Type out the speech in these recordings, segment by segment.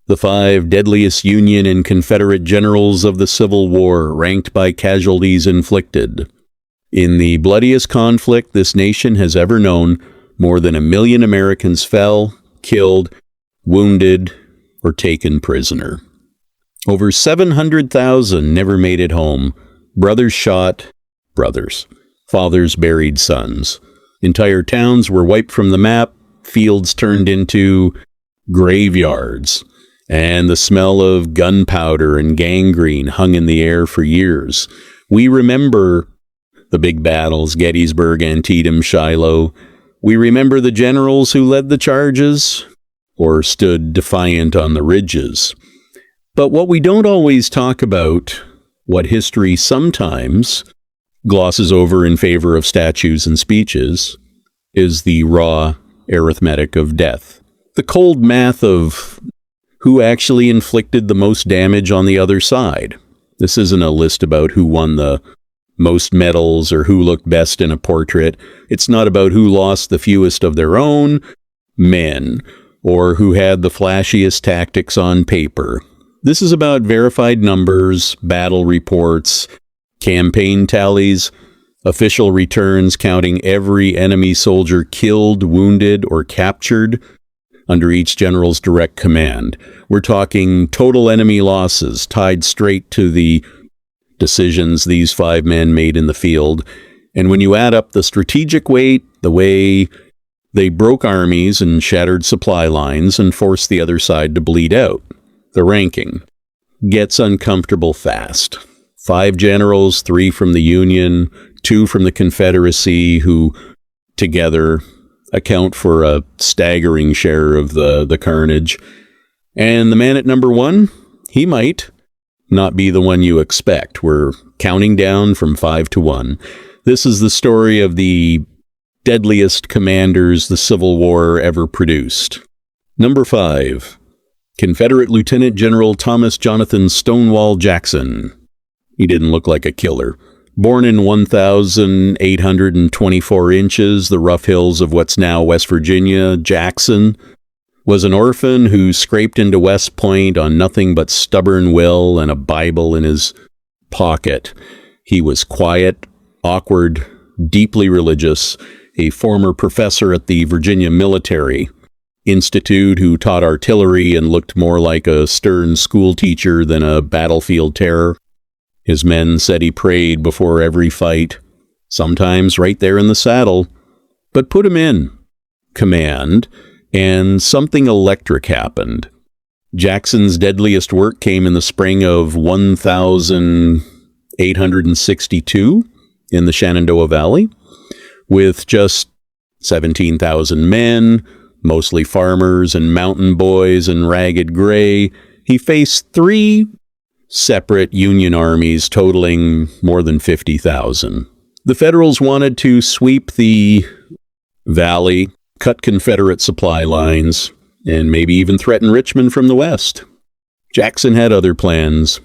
The 5 deadliest Union and Confederate generals of the Civil War, ranked by casualties inflicted. In the bloodiest conflict this nation has ever known, more than 1 million Americans fell, killed, wounded, or taken prisoner. Over 700,000 never made it home. Brothers shot brothers. Fathers buried sons. Entire towns were wiped from the map, fields turned into graveyards, and the smell of gunpowder and gangrene hung in the air for years. We remember the big battles, Gettysburg, Antietam, Shiloh. We remember the generals who led the charges or stood defiant on the ridges. But what we don't always talk about, what history sometimes glosses over in favor of statues and speeches, is the raw arithmetic of death. The cold math of who actually inflicted the most damage on the other side. This isn't a list about who won the most medals or who looked best in a portrait. It's not about who lost the fewest of their own men or who had the flashiest tactics on paper. This is about verified numbers, battle reports, campaign tallies, official returns counting every enemy soldier killed, wounded, or captured under each general's direct command. We're talking total enemy losses tied straight to the decisions these 5 men made in the field. And when you add up the strategic weight, the way they broke armies and shattered supply lines and forced the other side to bleed out, the ranking gets uncomfortable fast. 5 generals, 3 from the Union, 2 from the Confederacy, who together account for a staggering share of the carnage. And the man at number 1, he might not be the one you expect. We're counting down from 5 to 1. This is the story of the deadliest commanders the Civil War ever produced. Number 5, Confederate Lieutenant General Thomas Jonathan Stonewall Jackson. He didn't look like a killer. Born in 1,824 inches, the rough hills of what's now West Virginia, Jackson was an orphan who scraped into West Point on nothing but stubborn will and a Bible in his pocket. He was quiet, awkward, deeply religious, a former professor at the Virginia Military Institute who taught artillery and looked more like a stern school teacher than a battlefield terror. His men said he prayed before every fight, sometimes right there in the saddle, but put him in command, and something electric happened. Jackson's deadliest work came in the spring of 1862 in the Shenandoah Valley, with just 17,000 men, mostly farmers and mountain boys and ragged gray. He faced 3 separate Union armies totaling more than 50,000. The Federals wanted to sweep the valley, cut Confederate supply lines, and maybe even threaten Richmond from the west. Jackson had other plans.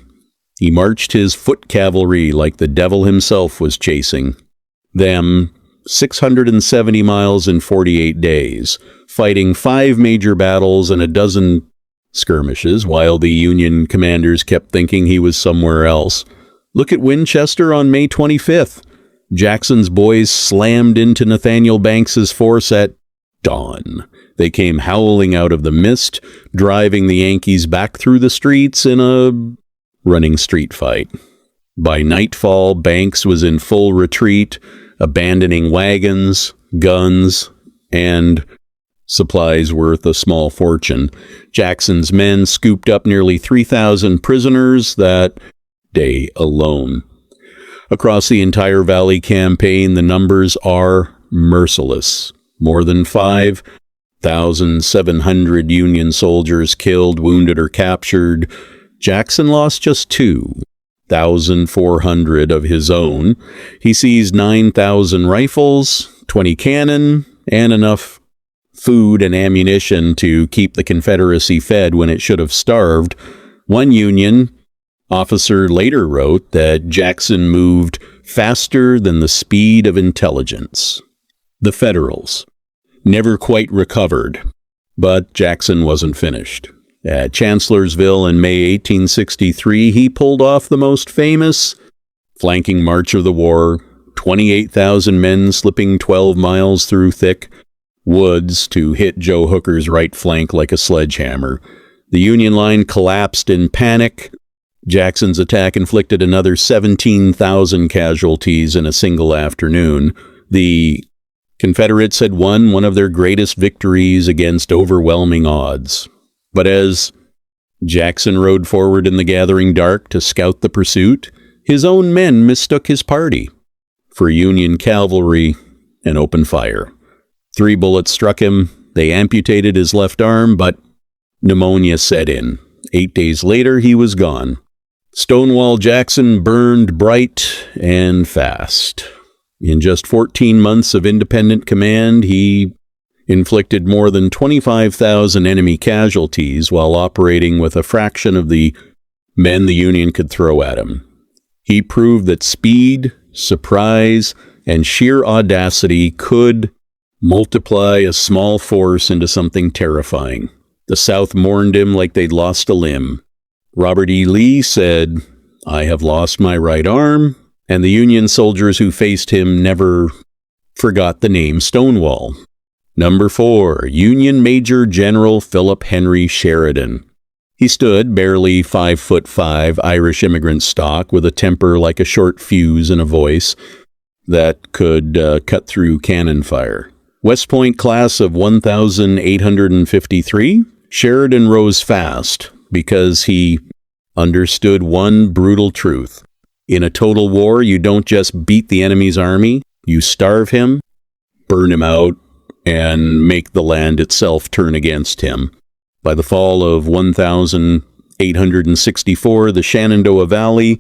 He marched his foot cavalry like the devil himself was chasing them 670 miles in 48 days, fighting 5 major battles and a dozen skirmishes, while the Union commanders kept thinking he was somewhere else. Look at Winchester on May 25th. Jackson's boys slammed into Nathaniel Banks's force at dawn. They came howling out of the mist, driving the Yankees back through the streets in a running street fight. By nightfall, Banks was in full retreat, abandoning wagons, guns, and supplies worth a small fortune. Jackson's men scooped up nearly 3,000 prisoners that day alone. Across the entire Valley Campaign, the numbers are merciless. More than 5,700 Union soldiers killed, wounded, or captured. Jackson lost just 2,400 of his own. He seized 9,000 rifles, 20 cannon, and enough food and ammunition to keep the Confederacy fed when it should have starved. One Union officer later wrote that Jackson moved faster than the speed of intelligence. The Federals never quite recovered, but Jackson wasn't finished. At Chancellorsville in May 1863, he pulled off the most famous flanking march of the war, 28,000 men slipping 12 miles through thick woods to hit Joe Hooker's right flank like a sledgehammer. The Union line collapsed in panic. Jackson's attack inflicted another 17,000 casualties in a single afternoon. The Confederates had won one of their greatest victories against overwhelming odds. But as Jackson rode forward in the gathering dark to scout the pursuit, his own men mistook his party for Union cavalry and opened fire. 3 bullets struck him. They amputated his left arm, but pneumonia set in. 8 days later, he was gone. Stonewall Jackson burned bright and fast. In just 14 months of independent command, he inflicted more than 25,000 enemy casualties while operating with a fraction of the men the Union could throw at him. He proved that speed, surprise, and sheer audacity could multiply a small force into something terrifying. The South mourned him like they'd lost a limb. Robert E. Lee said, "I have lost my right arm," and the Union soldiers who faced him never forgot the name Stonewall. Number 4, Union Major General Philip Henry Sheridan. He stood, barely 5'5", Irish immigrant stock, with a temper like a short fuse and a voice that could cut through cannon fire. West Point class of 1853, Sheridan rose fast because he understood one brutal truth. In a total war, you don't just beat the enemy's army, you starve him, burn him out, and make the land itself turn against him. By the fall of 1864, the Shenandoah Valley,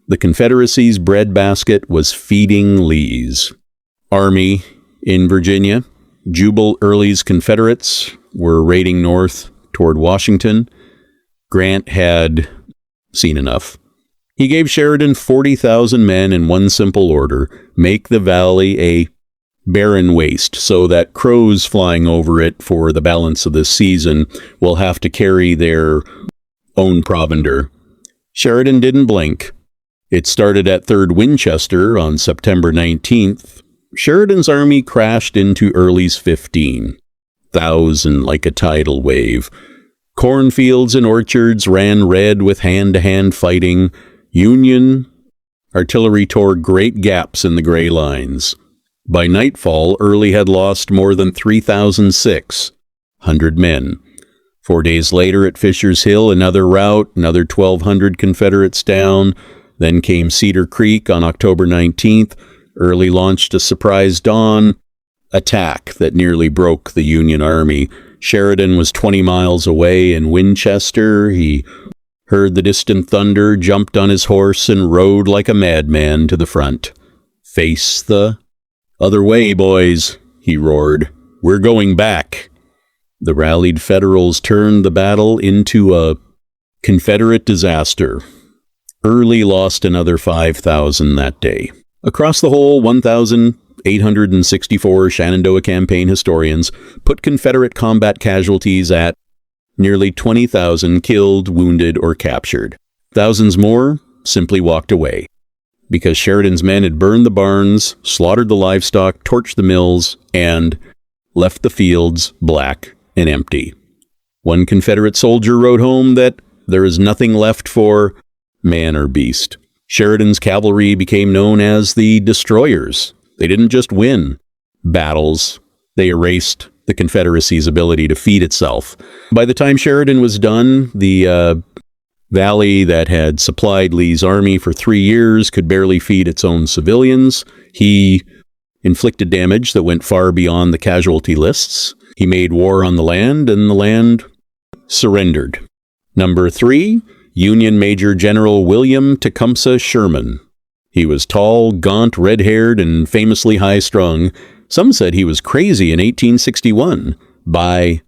the Confederacy's breadbasket, was feeding Lee's army in Virginia. Jubal Early's Confederates were raiding north toward Washington. Grant had seen enough. He gave Sheridan 40,000 men in one simple order: make the valley a barren waste so that crows flying over it for the balance of this season will have to carry their own provender. Sheridan didn't blink. It started at 3rd Winchester on September 19th. Sheridan's army crashed into Early's 15,000 like a tidal wave. Cornfields and orchards ran red with hand-to-hand fighting. Union artillery tore great gaps in the gray lines. By nightfall, Early had lost more than 3,600 men. 4 days later at Fisher's Hill, another rout, another 1,200 Confederates down. Then came Cedar Creek on October 19th. Early launched a surprise dawn attack that nearly broke the Union Army. Sheridan was 20 miles away in Winchester. He heard the distant thunder, jumped on his horse, and rode like a madman to the front. "Face the other way, boys," he roared. "We're going back." The rallied Federals turned the battle into a Confederate disaster. Early lost another 5,000 that day. Across the whole 1,864 Shenandoah Campaign historians put Confederate combat casualties at nearly 20,000 killed, wounded, or captured. Thousands more simply walked away, because Sheridan's men had burned the barns, slaughtered the livestock, torched the mills, and left the fields black and empty. One Confederate soldier wrote home that there is nothing left for man or beast. Sheridan's cavalry became known as the Destroyers. They didn't just win battles, they erased the Confederacy's ability to feed itself. By the time Sheridan was done, the valley that had supplied Lee's army for 3 years could barely feed its own civilians. He inflicted damage that went far beyond the casualty lists. He made war on the land, and the land surrendered. Number 3, Union Major General William Tecumseh Sherman. He was tall, gaunt, red-haired, and famously high-strung. Some said he was crazy in 1861. By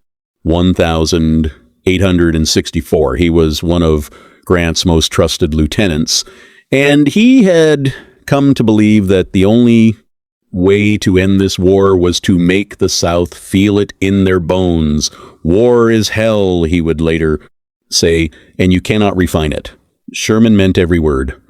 1864, he was one of Grant's most trusted lieutenants, and he had come to believe that the only way to end this war was to make the South feel it in their bones. "War is hell," he would later say, and you cannot refine it. Sherman meant every word.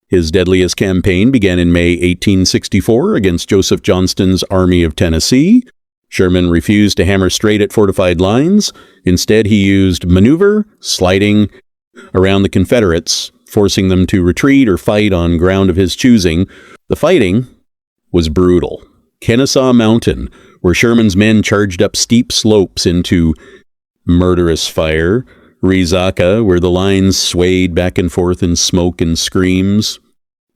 His deadliest campaign began in May 1864 against Joseph Johnston's Army of Tennessee. Sherman refused to hammer straight at fortified lines. Instead, he used maneuver, sliding around the Confederates, forcing them to retreat or fight on ground of his choosing. The fighting was brutal. Kennesaw Mountain, where Sherman's men charged up steep slopes into murderous fire. Resaca, where the lines swayed back and forth in smoke and screams.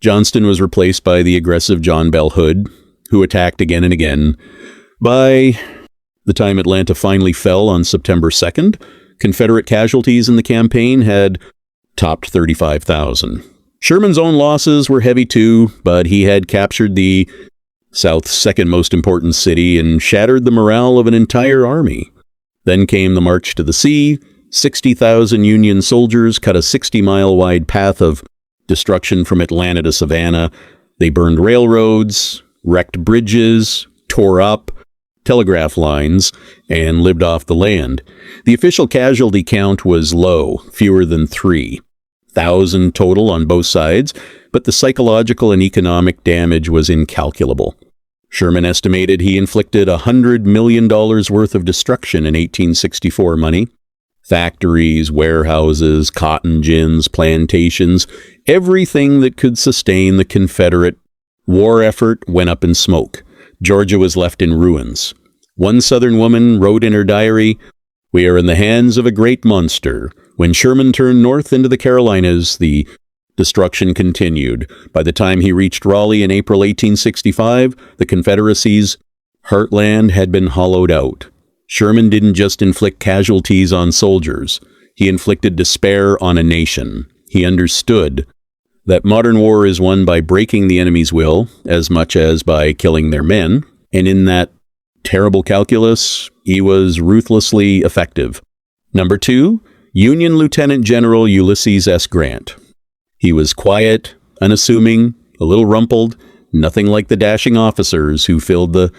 Johnston was replaced by the aggressive John Bell Hood, who attacked again and again. By the time Atlanta finally fell on September 2nd, Confederate casualties in the campaign had topped 35,000. Sherman's own losses were heavy too, but he had captured the South's second most important city and shattered the morale of an entire army. Then came the March to the Sea. 60,000 Union soldiers cut a 60-mile-wide path of destruction from Atlanta to Savannah. They burned railroads, wrecked bridges, tore up telegraph lines, and lived off the land. The official casualty count was low, fewer than 3,000 total on both sides, but the psychological and economic damage was incalculable. Sherman estimated he inflicted $100 million worth of destruction in 1864 money. Factories, warehouses, cotton gins, plantations, everything that could sustain the Confederate war effort went up in smoke. Georgia was left in ruins. One Southern woman wrote in her diary, "We are in the hands of a great monster. When Sherman turned north into the Carolinas, the destruction continued. By the time he reached Raleigh in April 1865, the Confederacy's heartland had been hollowed out. Sherman didn't just inflict casualties on soldiers. He inflicted despair on a nation. He understood that modern war is won by breaking the enemy's will as much as by killing their men, and in that terrible calculus, he was ruthlessly effective." Number 2, Union Lieutenant General Ulysses S. Grant. He was quiet, unassuming, a little rumpled, nothing like the dashing officers who filled the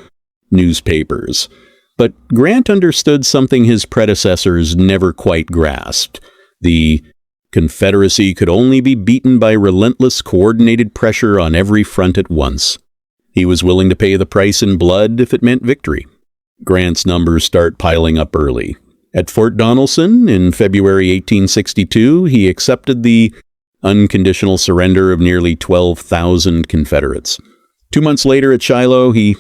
newspapers. But Grant understood something his predecessors never quite grasped. The Confederacy could only be beaten by relentless, coordinated pressure on every front at once. He was willing to pay the price in blood if it meant victory. Grant's numbers start piling up early. At Fort Donelson in February 1862, he accepted the unconditional surrender of nearly 12,000 Confederates. 2 months later at Shiloh, he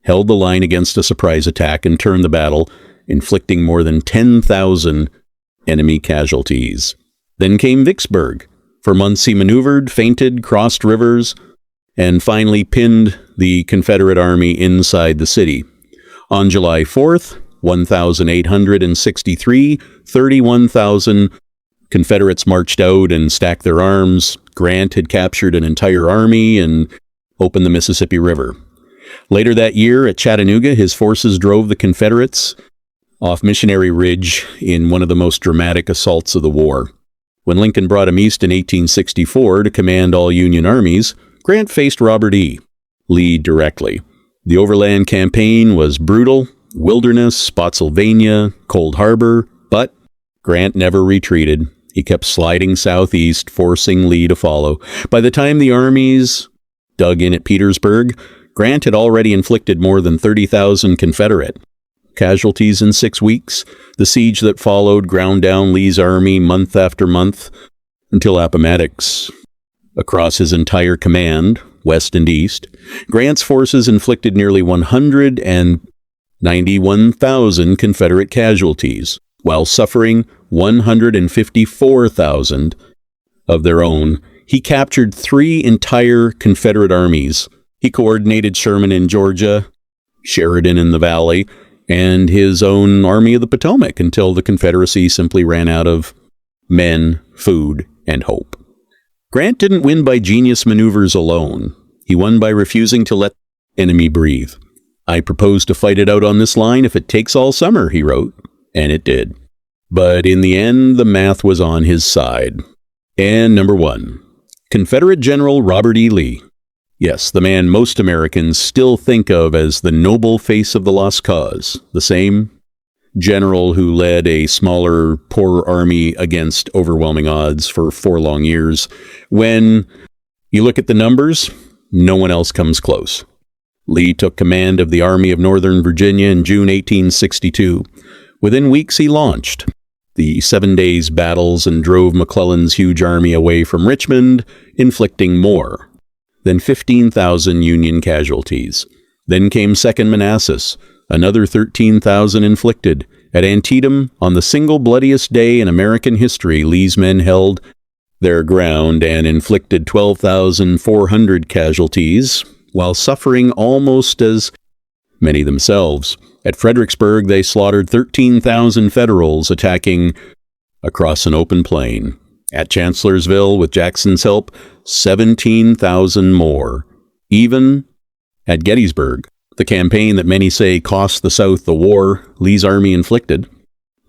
held the line against a surprise attack and turned the battle, inflicting more than 10,000 enemy casualties. Then came Vicksburg. For months he maneuvered, feinted, crossed rivers, and finally pinned the Confederate army inside the city. On July 4th, 1,863, 31,000 Confederates marched out and stacked their arms. Grant had captured an entire army and opened the Mississippi River. Later that year at Chattanooga, his forces drove the Confederates off Missionary Ridge in one of the most dramatic assaults of the war. When Lincoln brought him east in 1864 to command all Union armies, Grant faced Robert E. Lee directly. The Overland Campaign was brutal: Wilderness, Spotsylvania, Cold Harbor, but Grant never retreated. He kept sliding southeast, forcing Lee to follow. By the time the armies dug in at Petersburg, Grant had already inflicted more than 30,000 Confederate casualties in 6 weeks. The siege that followed ground down Lee's army month after month until Appomattox. Across his entire command, west and east, Grant's forces inflicted nearly 191,000 Confederate casualties, while suffering 154,000 of their own. He captured 3 entire Confederate armies. He coordinated Sherman in Georgia, Sheridan in the Valley, and his own Army of the Potomac until the Confederacy simply ran out of men, food, and hope. Grant didn't win by genius maneuvers alone. He won by refusing to let the enemy breathe. "I propose to fight it out on this line if it takes all summer," he wrote, and it did. But in the end, the math was on his side. And number 1, Confederate General Robert E. Lee. Yes, the man most Americans still think of as the noble face of the lost cause, the same general who led a smaller, poorer army against overwhelming odds for 4 long years. When you look at the numbers, no one else comes close. Lee took command of the Army of Northern Virginia in June 1862. Within weeks, he launched the 7 days battles and drove McClellan's huge army away from Richmond, inflicting more than 15,000 Union casualties. Then came Second Manassas, another 13,000 inflicted. At Antietam, on the single bloodiest day in American history, Lee's men held their ground and inflicted 12,400 casualties, while suffering almost as many themselves. At Fredericksburg, they slaughtered 13,000 Federals, attacking across an open plain. At Chancellorsville, with Jackson's help, 17,000 more. Even at Gettysburg, the campaign that many say cost the South the war, Lee's army inflicted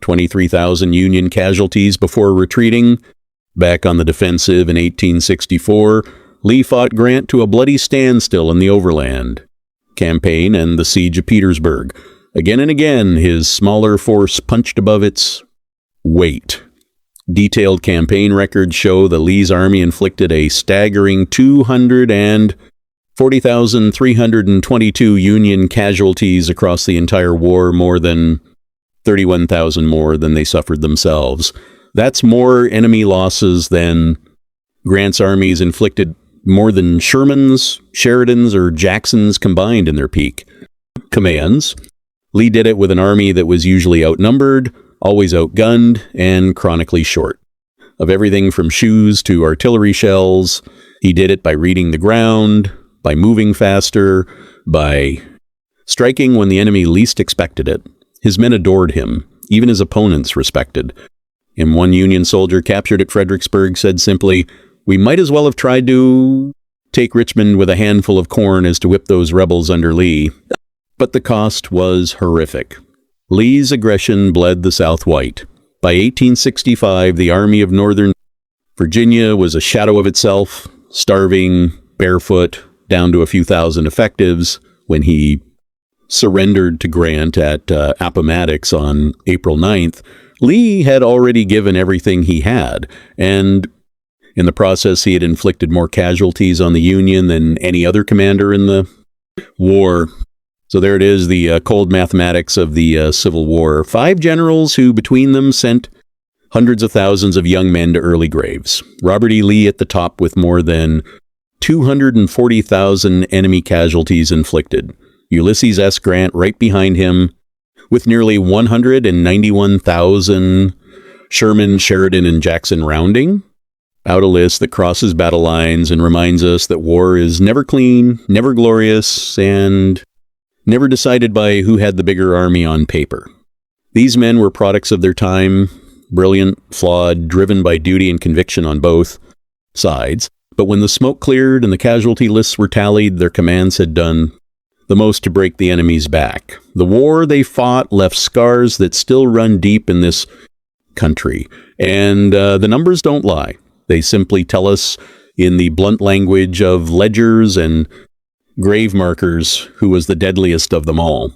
23,000 Union casualties before retreating. Back on the defensive in 1864, Lee fought Grant to a bloody standstill in the Overland Campaign and the Siege of Petersburg. Again and again, his smaller force punched above its weight. Detailed campaign records show that Lee's army inflicted a staggering 240,322 Union casualties across the entire war, more than 31,000 more than they suffered themselves. That's more enemy losses than Grant's armies inflicted, more than Sherman's, Sheridan's, or Jackson's combined in their peak commands. Lee did it with an army that was usually outnumbered, always outgunned, and chronically short of everything from shoes to artillery shells. He did it by reading the ground, by moving faster, by striking when the enemy least expected it. His men adored him, even his opponents respected. And one Union soldier captured at Fredericksburg said simply, "We might as well have tried to take Richmond with a handful of corn as to whip those rebels under Lee." But the cost was horrific. Lee's aggression bled the South white. By 1865, the Army of Northern Virginia was a shadow of itself, starving, barefoot, down to a few thousand effectives when he surrendered to Grant at Appomattox on April 9th. Lee had already given everything he had, and in the process, he had inflicted more casualties on the Union than any other commander in the war. So there it is, the cold mathematics of the Civil War. 5 generals who, between them, sent hundreds of thousands of young men to early graves. Robert E. Lee at the top with more than 240,000 enemy casualties inflicted. Ulysses S. Grant right behind him with nearly 191,000. Sherman, Sheridan, and Jackson rounding out a list that crosses battle lines and reminds us that war is never clean, never glorious, and never decided by who had the bigger army on paper. These men were products of their time, brilliant, flawed, driven by duty and conviction on both sides. But when the smoke cleared and the casualty lists were tallied, their commands had done the most to break the enemy's back. The war they fought left scars that still run deep in this country. And the numbers don't lie. They simply tell us in the blunt language of ledgers and grave markers who was the deadliest of them all.